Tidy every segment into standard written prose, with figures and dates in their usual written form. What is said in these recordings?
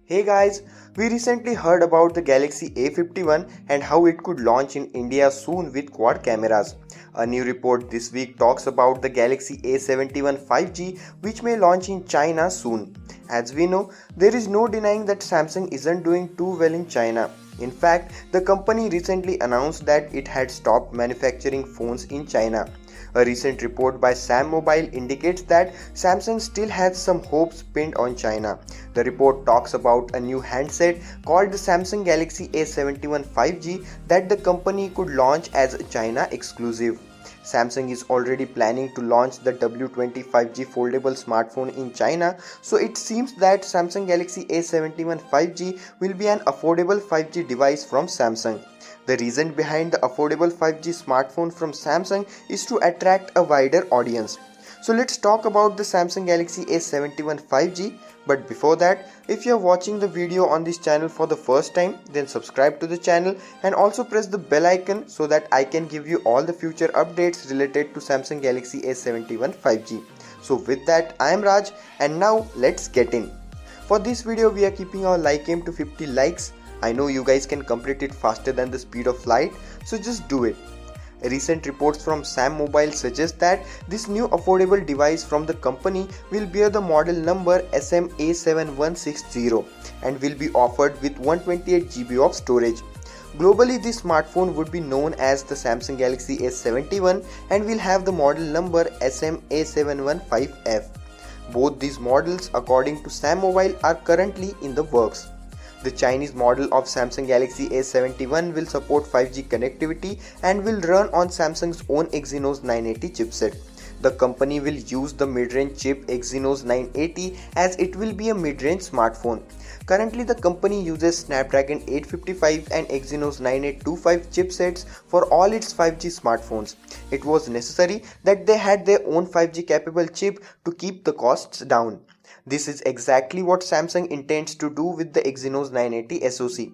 Hey guys, we recently heard about the Galaxy A51 and how it could launch in India soon with quad cameras. A new report this week talks about the Galaxy A71 5G which may launch in China soon. As we know, there is no denying that Samsung isn't doing too well in China. In fact, the company recently announced that it had stopped manufacturing phones in China. A recent report by Sammobile indicates that Samsung still has some hopes pinned on China. The report talks about a new handset called the Samsung Galaxy A71 5G that the company could launch as a China exclusive. Samsung is already planning to launch the W20 5G foldable smartphone in China, so it seems that Samsung Galaxy A71 5G will be an affordable 5G device from Samsung. The reason behind the affordable 5G smartphone from Samsung is to attract a wider audience. So let's talk about the Samsung Galaxy A71 5G. But before that, if you are watching the video on this channel for the first time, then subscribe to the channel and also press the bell icon so that I can give you all the future updates related to Samsung Galaxy A71 5G. So with that, I am Raj and now let's get in. For this video, we are keeping our like aim to 50 likes. I know you guys can complete it faster than the speed of light, so just do it. Recent reports from Sammobile suggest that this new affordable device from the company will bear the model number SMA7160 and will be offered with 128GB of storage. Globally, this smartphone would be known as the Samsung Galaxy A71 and will have the model number SMA715F. Both these models, according to Sammobile, are currently in the works. The Chinese model of Samsung Galaxy A71 will support 5G connectivity and will run on Samsung's own Exynos 980 chipset. The company will use the mid-range chip Exynos 980 as it will be a mid-range smartphone. Currently, the company uses Snapdragon 855 and Exynos 9825 chipsets for all its 5G smartphones. It was necessary that they had their own 5G capable chip to keep the costs down. This is exactly what Samsung intends to do with the Exynos 980 SoC.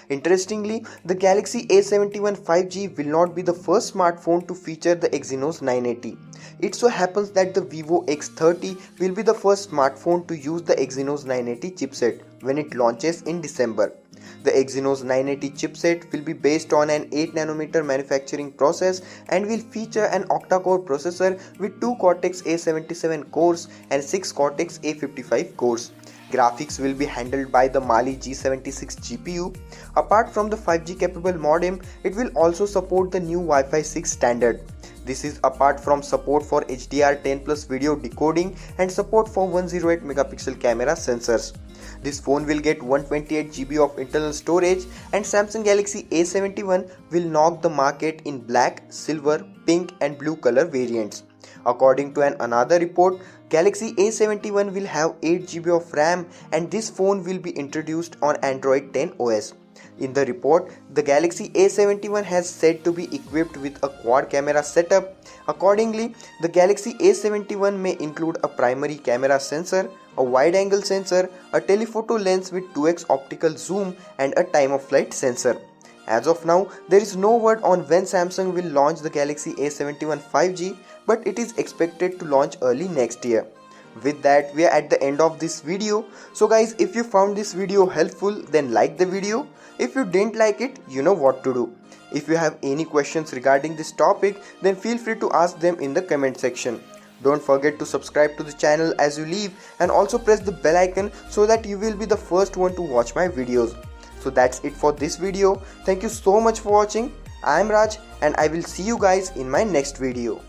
Interestingly, the Galaxy A71 5G will not be the first smartphone to feature the Exynos 980. It so happens that the Vivo X30 will be the first smartphone to use the Exynos 980 chipset when it launches in December. The Exynos 980 chipset will be based on an 8nm manufacturing process and will feature an octa-core processor with 2 Cortex-A77 cores and 6 Cortex-A55 cores. Graphics will be handled by the Mali G76 GPU. Apart from the 5G capable modem, it will also support the new Wi-Fi 6 standard. This is apart from support for HDR10+ video decoding and support for 108 megapixel camera sensors. This phone will get 128GB of internal storage and Samsung Galaxy A71 will knock the market in black, silver, pink and blue color variants. According to another report, Galaxy A71 will have 8GB of RAM and this phone will be introduced on Android 10 OS. In the report, the Galaxy A71 has said to be equipped with a quad camera setup. Accordingly, the Galaxy A71 may include a primary camera sensor, a wide-angle sensor, a telephoto lens with 2x optical zoom and a time-of-flight sensor. As of now, there is no word on when Samsung will launch the Galaxy A71 5G, but it is expected to launch early next year. With that, we are at the end of this video. So guys, if you found this video helpful, then like the video. If you didn't like it, you know what to do. If you have any questions regarding this topic, then feel free to ask them in the comment section. Don't forget to subscribe to the channel as you leave and also press the bell icon so that you will be the first one to watch my videos. So that's it for this video. Thank you so much for watching. I am Raj and I will see you guys in my next video.